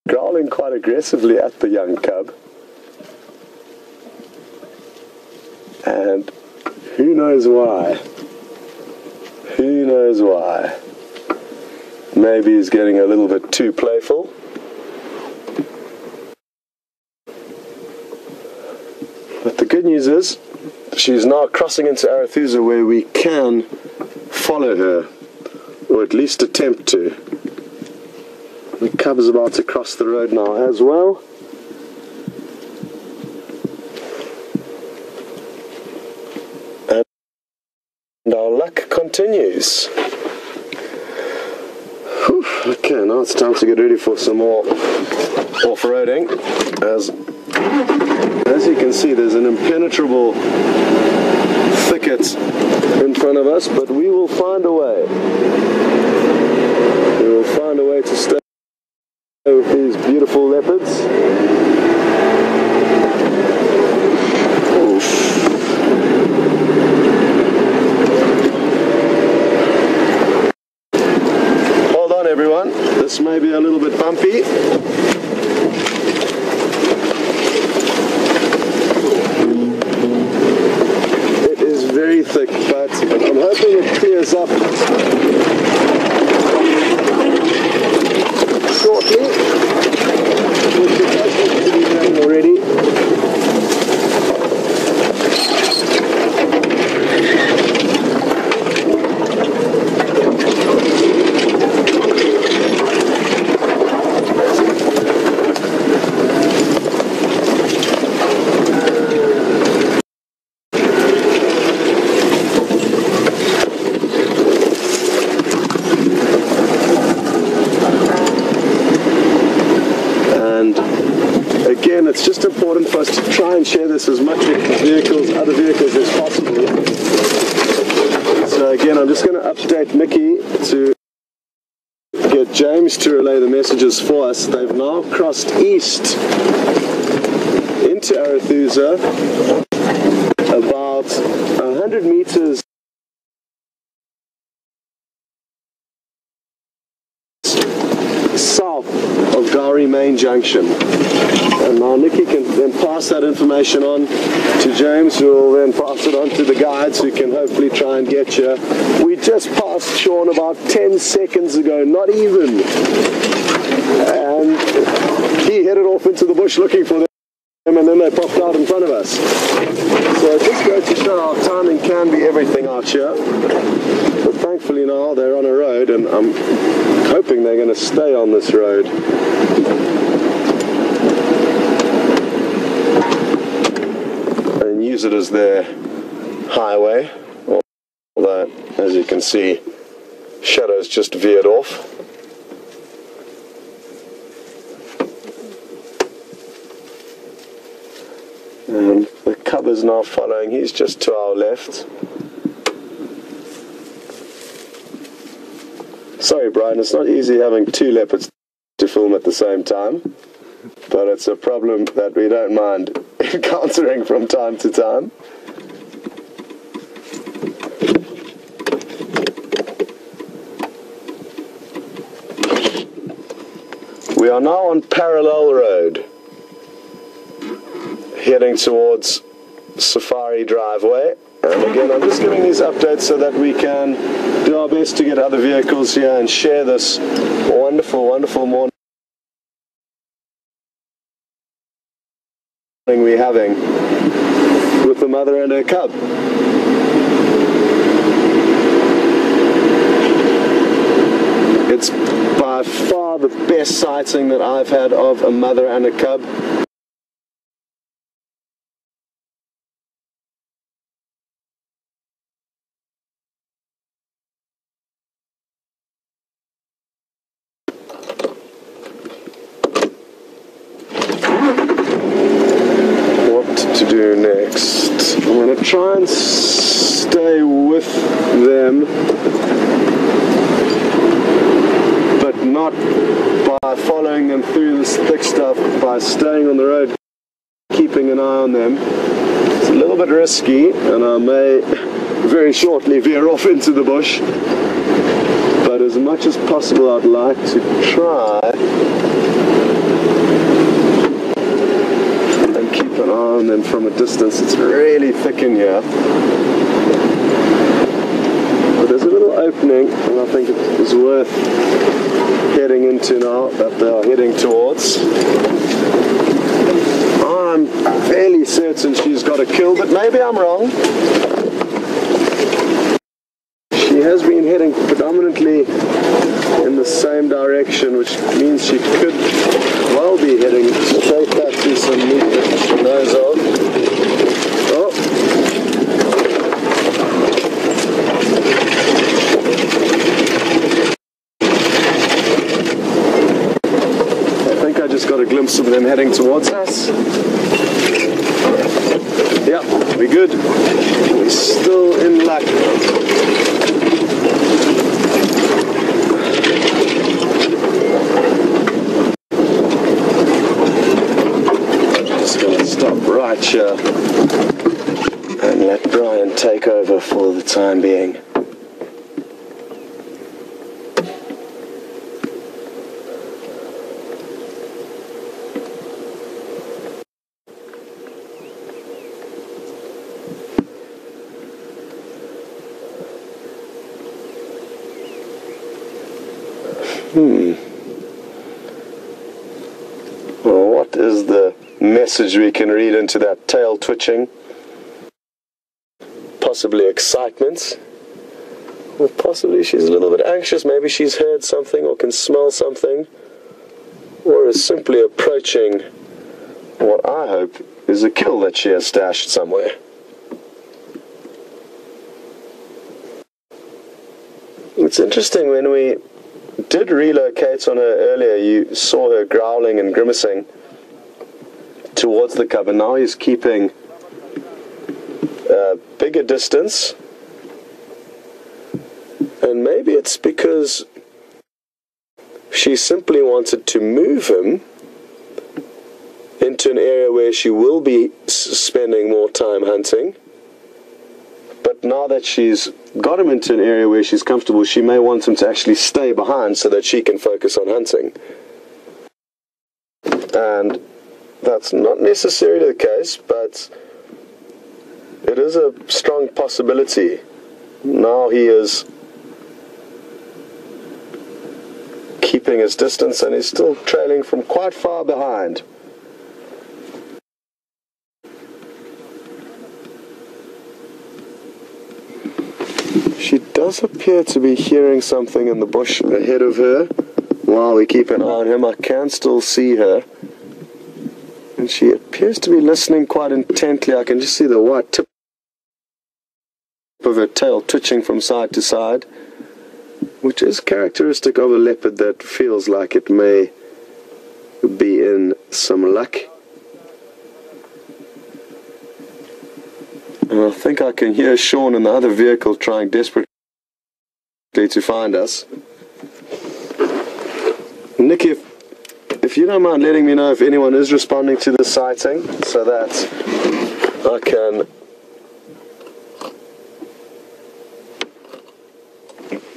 growling quite aggressively at the young cub. And who knows why? Who knows why? Maybe he's getting a little bit too playful. But the good news is, she's now crossing into Arethusa where we can follow her, or at least attempt to. The cub is about to cross the road now as well. And our luck continues. Whew. Okay, now it's time to get ready for some more off-roading. As you can see, there's an impenetrable thicket in front of us, but we will find a way. We will find a way to stay with these beautiful leopards. Hold on, everyone. This may be a little bit bumpy. Very thick, but I'm hoping it clears up shortly, which is hoping to be done already. Again, it's just important for us to try and share this as much with other vehicles as possible. So again, I'm just going to update Mickey to get James to relay the messages for us. They've now crossed east into Arethusa, about 100 meters south of Gowrie Main Junction. And now Nikki can then pass that information on to James, who will then pass it on to the guides, who can hopefully try and get you. We just passed Sean about 10 seconds ago, not even. And he headed off into the bush looking for them, and then they popped out in front of us. So it just goes to show how timing can be everything out here. But thankfully now they're on a road, and I'm hoping they're going to stay on this road. And use it as their highway. Although, as you can see, Shadow's just veered off. And the cub is now following. He's just to our left. Sorry, Brian, it's not easy having two leopards to film at the same time, but it's a problem that we don't mind encountering from time to time. We are now on Parallel Road, heading towards Safari Driveway. And again, I'm just giving these updates so that we can do our best to get other vehicles here and share this wonderful, wonderful morning we're having with the mother and her cub. It's by far the best sighting that I've had of a mother and a cub. To do next, I'm going to try and stay with them, but not by following them through this thick stuff, by staying on the road, keeping an eye on them. It's a little bit risky, and I may very shortly veer off into the bush, but as much as possible I'd like to try from a distance. It's really thick in here. But there's a little opening, and I think it is worth heading into now that they are heading towards. I'm fairly certain she's got a kill, but maybe I'm wrong. She has been heading predominantly in the same direction, which means she could well be heading straight back to some meat that she knows of. Oh. I think I just got a glimpse of them heading towards us. Yeah, we're good. We're still in luck. Right here and let Brian take over for the time being. Well, what is the message we can read into that tail twitching? Possibly excitement, or possibly she's a little bit anxious. Maybe she's heard something or can smell something, or is simply approaching what I hope is a kill that she has stashed somewhere. It's interesting, when we did relocate on her earlier, you saw her growling and grimacing towards the cub, and now he's keeping a bigger distance, and maybe it's because she simply wanted to move him into an area where she will be spending more time hunting, but now that she's got him into an area where she's comfortable, she may want him to actually stay behind so that she can focus on hunting. And that's not necessarily the case, but it is a strong possibility. Now he is keeping his distance, and he's still trailing from quite far behind. She does appear to be hearing something in the bush ahead of her. While we keep an eye on him, I can still see her. And she appears to be listening quite intently. I can just see the white tip of her tail twitching from side to side, which is characteristic of a leopard that feels like it may be in some luck. And I think I can hear Sean in the other vehicle trying desperately to find us. Nikki, if you don't mind letting me know if anyone is responding to the sighting, so that I can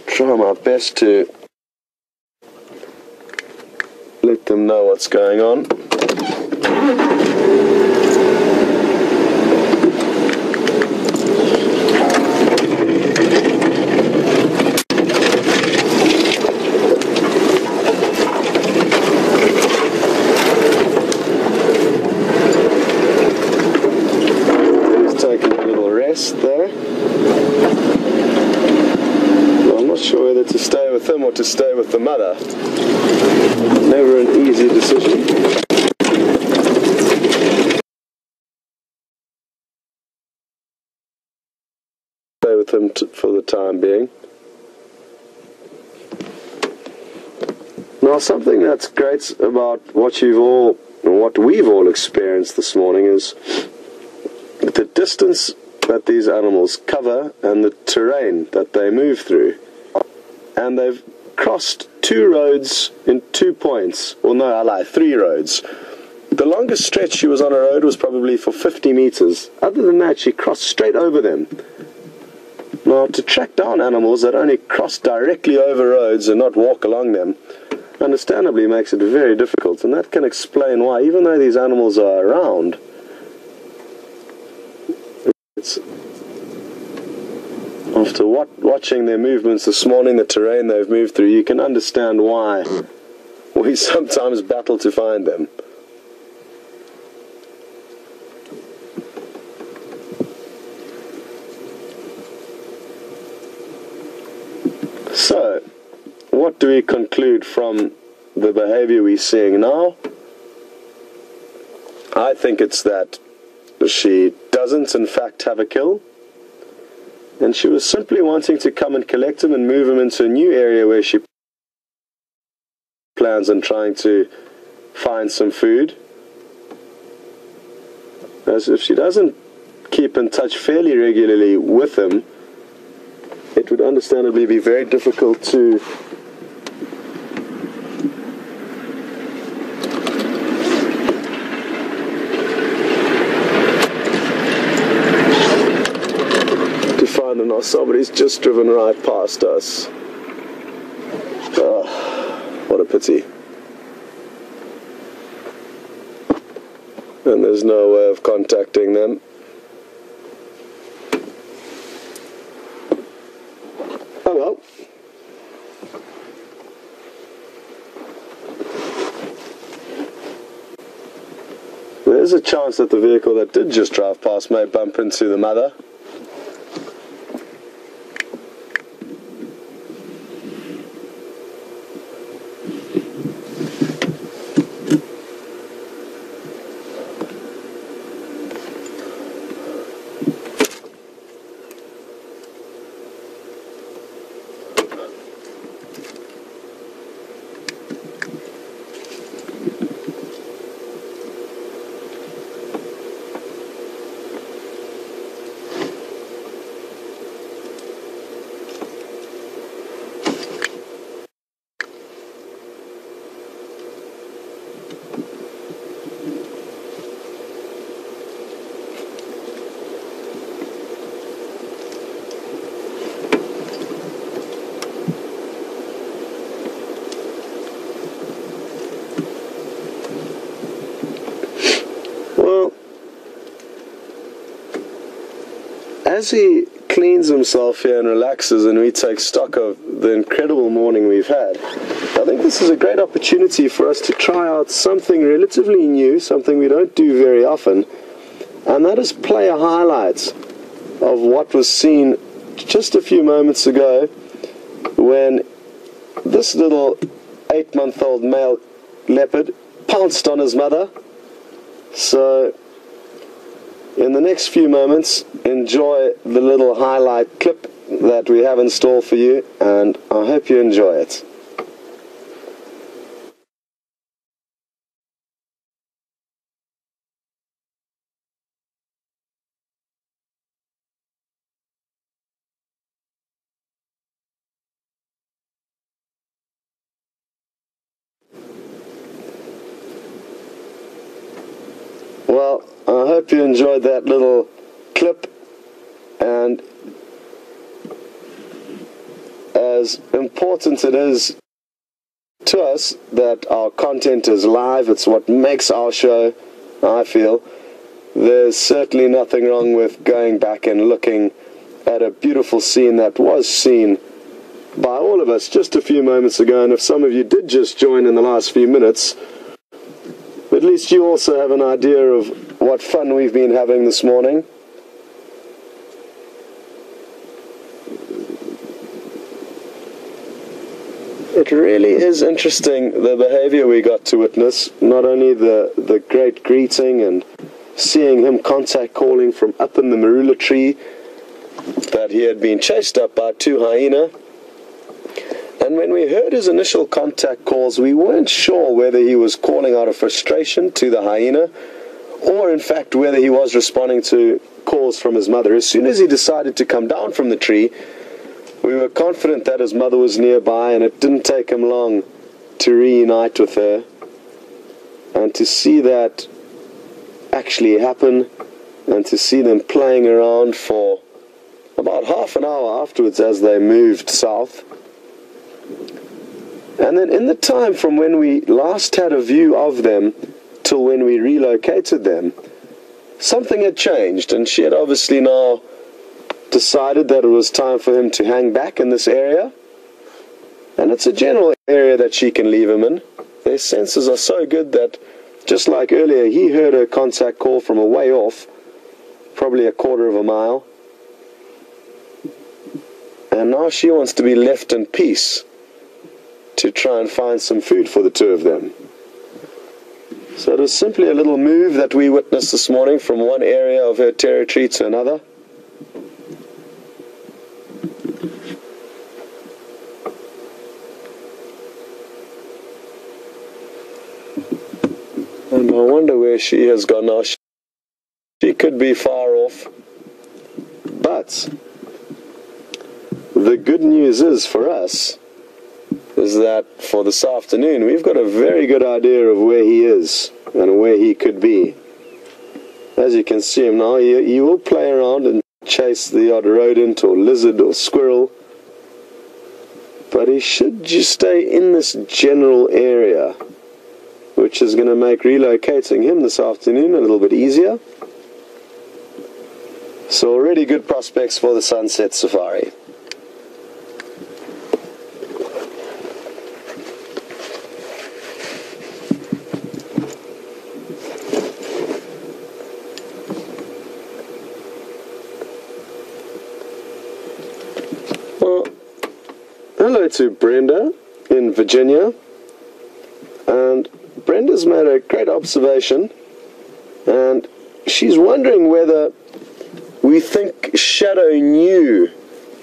try my best to let them know what's going on. There. Well, I'm not sure whether to stay with him or to stay with the mother. Never an easy decision. Stay with him for the time being. Now, something that's great about what we've all experienced this morning is the distance that these animals cover and the terrain that they move through. And they've crossed 2 roads in 2 points. Well, no, I lie, 3 roads. The longest stretch she was on a road was probably for 50 meters. Other than that, she crossed straight over them. Now, to track down animals that only cross directly over roads and not walk along them, understandably makes it very difficult. And that can explain why, even though these animals are around, after watching their movements this morning, the terrain they've moved through, you can understand why we sometimes battle to find them. So, what do we conclude from the behavior we're seeing now? I think it's that she doesn't in fact have a kill, and she was simply wanting to come and collect him and move him into a new area where she plans on trying to find some food. As if she doesn't keep in touch fairly regularly with him, it would understandably be very difficult to find him now. Somebody's just driven right past us. Oh, what a pity. And there's no way of contacting them. Oh well. There's a chance that the vehicle that did just drive past may bump into the mother. Well, as he cleans himself here and relaxes and we take stock of the incredible morning we've had, I think this is a great opportunity for us to try out something relatively new, something we don't do very often, and that is play a highlight of what was seen just a few moments ago when this little 8-month-old male leopard pounced on his mother. So, in the next few moments, enjoy the little highlight clip that we have in store for you, and I hope you enjoy it. Well, I hope you enjoyed that little clip, and as important it is to us that our content is live, it's what makes our show, I feel. There's certainly nothing wrong with going back and looking at a beautiful scene that was seen by all of us just a few moments ago, and if some of you did just join in the last few minutes, at least you also have an idea of what fun we've been having this morning. It really is interesting, the behavior we got to witness. Not only the great greeting and seeing him contact calling from up in the marula tree that he had been chased up by 2 hyena. And when we heard his initial contact calls, we weren't sure whether he was calling out of frustration to the hyena or in fact whether he was responding to calls from his mother. As soon as he decided to come down from the tree, we were confident that his mother was nearby, and it didn't take him long to reunite with her. And to see that actually happen, and to see them playing around for about half an hour afterwards as they moved south. And then in the time from when we last had a view of them till when we relocated them, something had changed, and she had obviously now decided that it was time for him to hang back in this area. And it's a general area that she can leave him in. Their senses are so good that, just like earlier, he heard her contact call from a way off, probably a quarter of a mile. And now she wants to be left in peace to try and find some food for the two of them. So it was simply a little move that we witnessed this morning from one area of her territory to another. And I wonder where she has gone now. She could be far off. But the good news is for us is that for this afternoon we've got a very good idea of where he is and where he could be. As you can see him now, he will play around and chase the odd rodent or lizard or squirrel, but he should just stay in this general area, which is going to make relocating him this afternoon a little bit easier. So already good prospects for the sunset safari. Well, hello to Brenda in Virginia. And Brenda's made a great observation, and she's wondering whether we think Shadow knew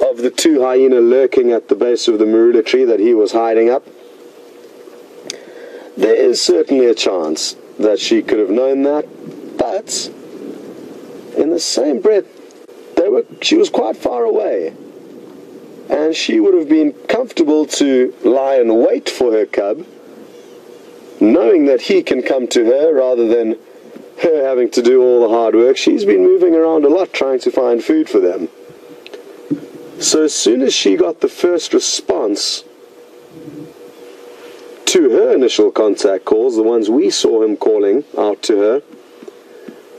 of the two hyena lurking at the base of the marula tree that he was hiding up. There is certainly a chance that she could have known that, but in the same breath, she was quite far away, and she would have been comfortable to lie and wait for her cub, knowing that he can come to her rather than her having to do all the hard work. She's been moving around a lot trying to find food for them. So as soon as she got the first response to her initial contact calls, the ones we saw him calling out to her,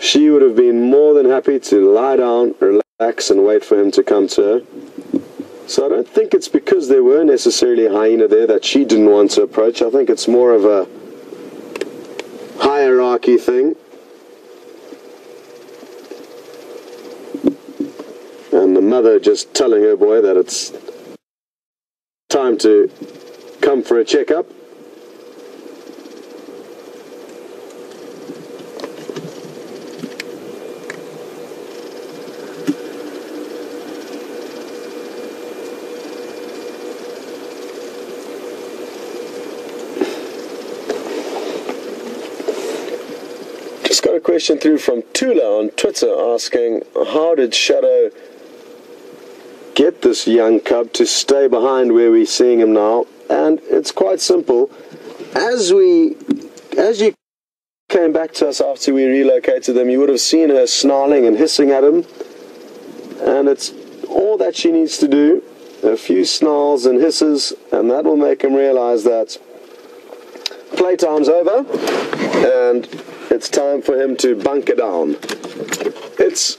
she would have been more than happy to lie down, relax, and wait for him to come to her. So I don't think it's because there were necessarily a hyena there that she didn't want to approach. I think it's more of a hierarchy thing. And the mother just telling her boy that it's time to come for a checkup. Just got a question through from Tula on Twitter asking, how did Shadow get this young cub to stay behind where we're seeing him now? And it's quite simple. As you came back to us after we relocated them, you would have seen her snarling and hissing at him, and it's all that she needs to do, a few snarls and hisses, and that will make him realize that playtime's over and it's time for him to bunker down. It's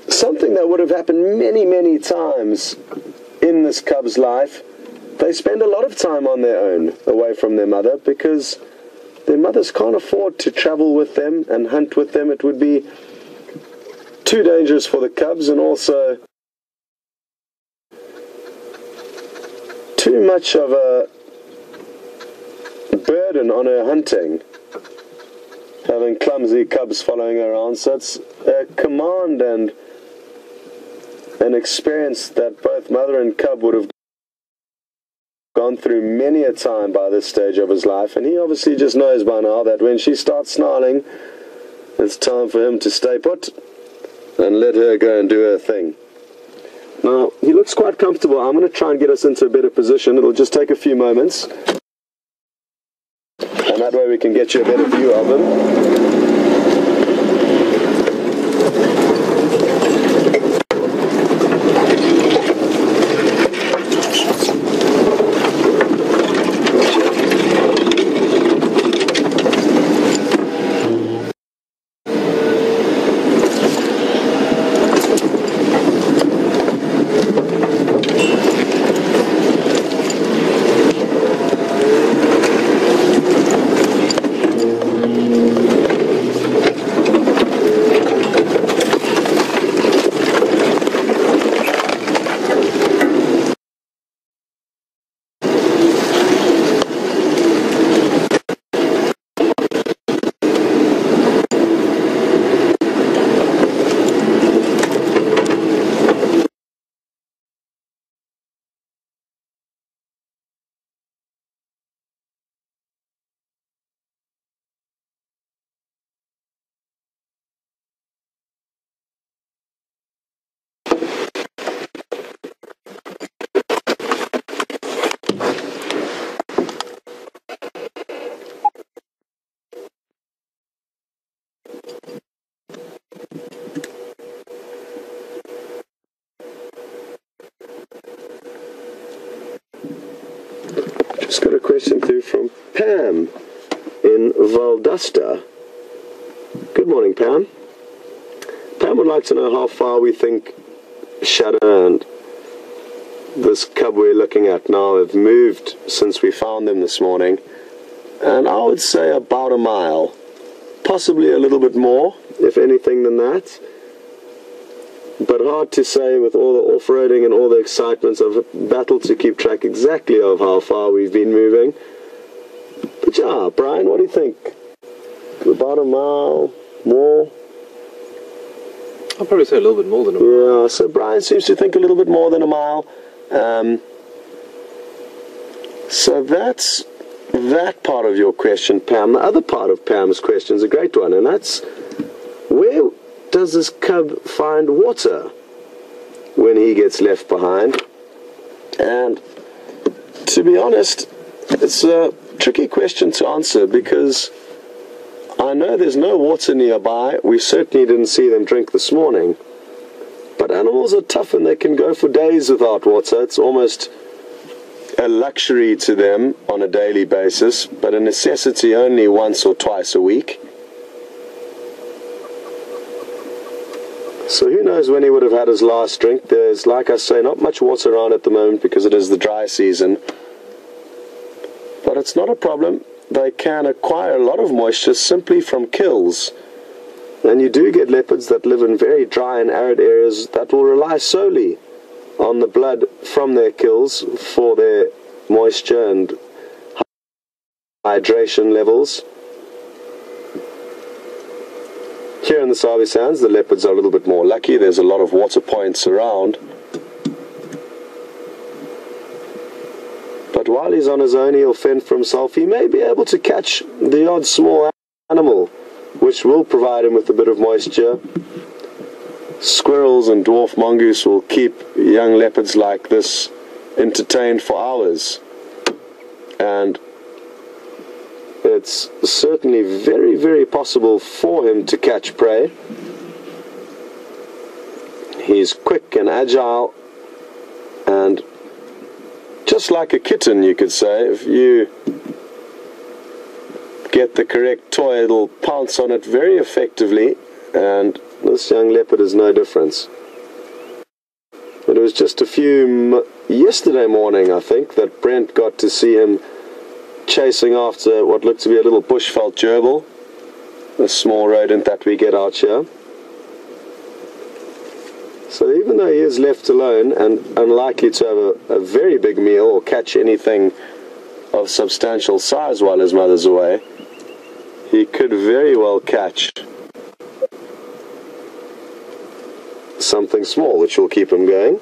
something that would have happened many, many times in this cub's life. They spend a lot of time on their own, away from their mother, because their mothers can't afford to travel with them and hunt with them. It would be too dangerous for the cubs, and also too much of a burden on her hunting, having clumsy cubs following her around. So it's a command and an experience that both mother and cub would have gone through many a time by this stage of his life, and he obviously just knows by now that when she starts snarling, it's time for him to stay put and let her go and do her thing. Now, he looks quite comfortable. I'm going to try and get us into a better position. It'll just take a few moments, and that way we can get you a better view of him. question through from Pam in Valdosta. Good morning, Pam. Pam would like to know how far we think Shadow and this cub we're looking at now have moved since we found them this morning. And I would say about a mile, possibly a little bit more, if anything, than that. But hard to say with all the off-roading and all the excitement of a battle to keep track exactly of how far we've been moving. But yeah, Brian, what do you think? About a mile, more? I'll probably say a little bit more than a mile. Yeah, so Brian seems to think a little bit more than a mile. So that's that part of your question, Pam. The other part of Pam's question is a great one, and that's, where does this cub find water when he gets left behind? And to be honest, it's a tricky question to answer, because I know there's no water nearby. We certainly didn't see them drink this morning. But animals are tough and they can go for days without water. It's almost a luxury to them on a daily basis, but a necessity only once or twice a week. So who knows when he would have had his last drink. There's, like I say, not much water around at the moment because it is the dry season. But it's not a problem. They can acquire a lot of moisture simply from kills. And you do get leopards that live in very dry and arid areas that will rely solely on the blood from their kills for their moisture and hydration levels. Here in the Sabi Sands, the leopards are a little bit more lucky. There's a lot of water points around. But while he's on his own, he'll fend for himself. He may be able to catch the odd small animal, which will provide him with a bit of moisture. Squirrels and dwarf mongoose will keep young leopards like this entertained for hours. And it's certainly very, very possible for him to catch prey. He's quick and agile, and just like a kitten, you could say, if you get the correct toy, it'll pounce on it very effectively, and this young leopard is no difference. It was just yesterday morning, I think, that Brent got to see him chasing after what looked to be a little bushveld gerbil, a small rodent that we get out here. So even though he is left alone and unlikely to have a very big meal or catch anything of substantial size while his mother's away, he could very well catch something small which will keep him going.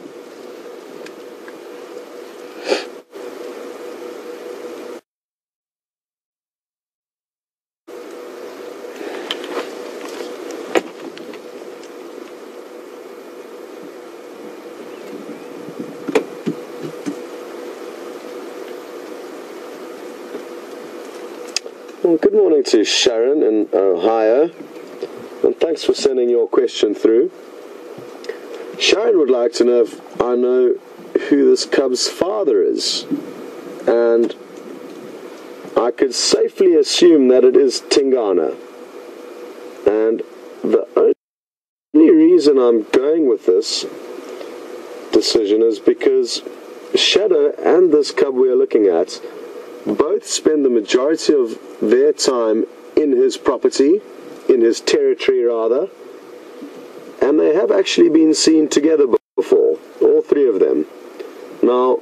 Well, good morning to Sharon in Ohio, and thanks for sending your question through. Sharon would like to know if I know who this cub's father is, and I could safely assume that it is Tingana. And the only reason I'm going with this decision is because Shadow and this cub we are looking at both spend the majority of their time in his property, in his territory rather, and they have actually been seen together before, all three of them. Now,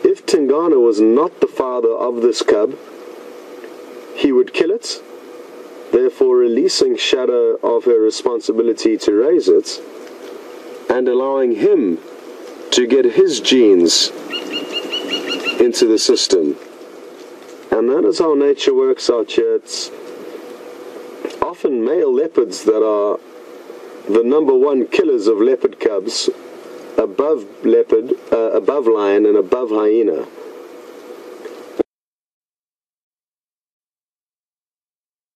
if Tingana was not the father of this cub, he would kill it, therefore releasing Shadow of her responsibility to raise it, and allowing him to get his genes into the system. And that is how nature works out here. It's often male leopards that are the #1 killers of leopard cubs, above lion and above hyena.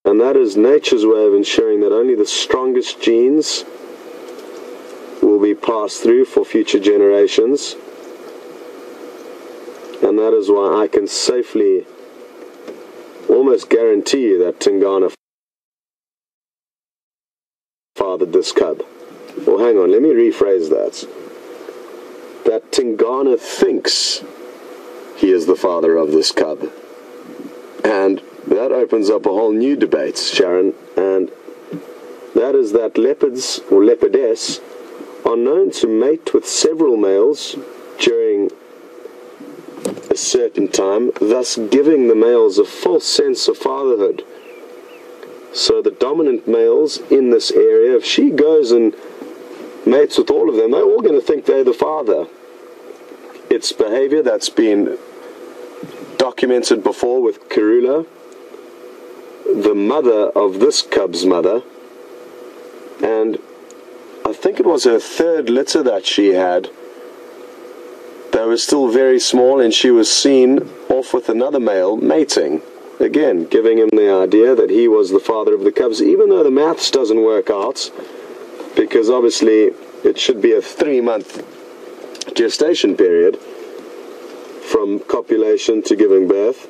And that is nature's way of ensuring that only the strongest genes will be passed through for future generations. And and that is why I can safely almost guarantee you that Tingana fathered this cub. Well, hang on, let me rephrase that. That Tingana thinks he is the father of this cub. And that opens up a whole new debate, Sharon, and that is that leopards or leopardess are known to mate with several males during a certain time, thus giving the males a false sense of fatherhood. So the dominant males in this area, if she goes and mates with all of them, they're all going to think they're the father. It's behavior that's been documented before with Karula, the mother of this cub's mother, and I think it was her third litter that she had. They were still very small, and she was seen off with another male mating, again giving him the idea that he was the father of the cubs, even though the maths doesn't work out, because obviously it should be a 3-month gestation period from copulation to giving birth,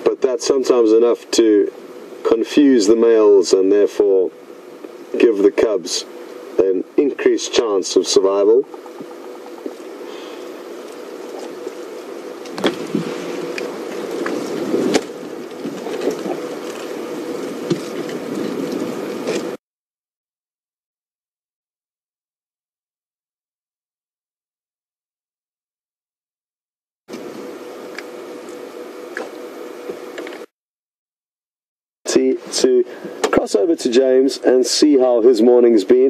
but that's sometimes enough to confuse the males and therefore give the cubs an increased chance of survival. To cross over to James and see how his morning's been.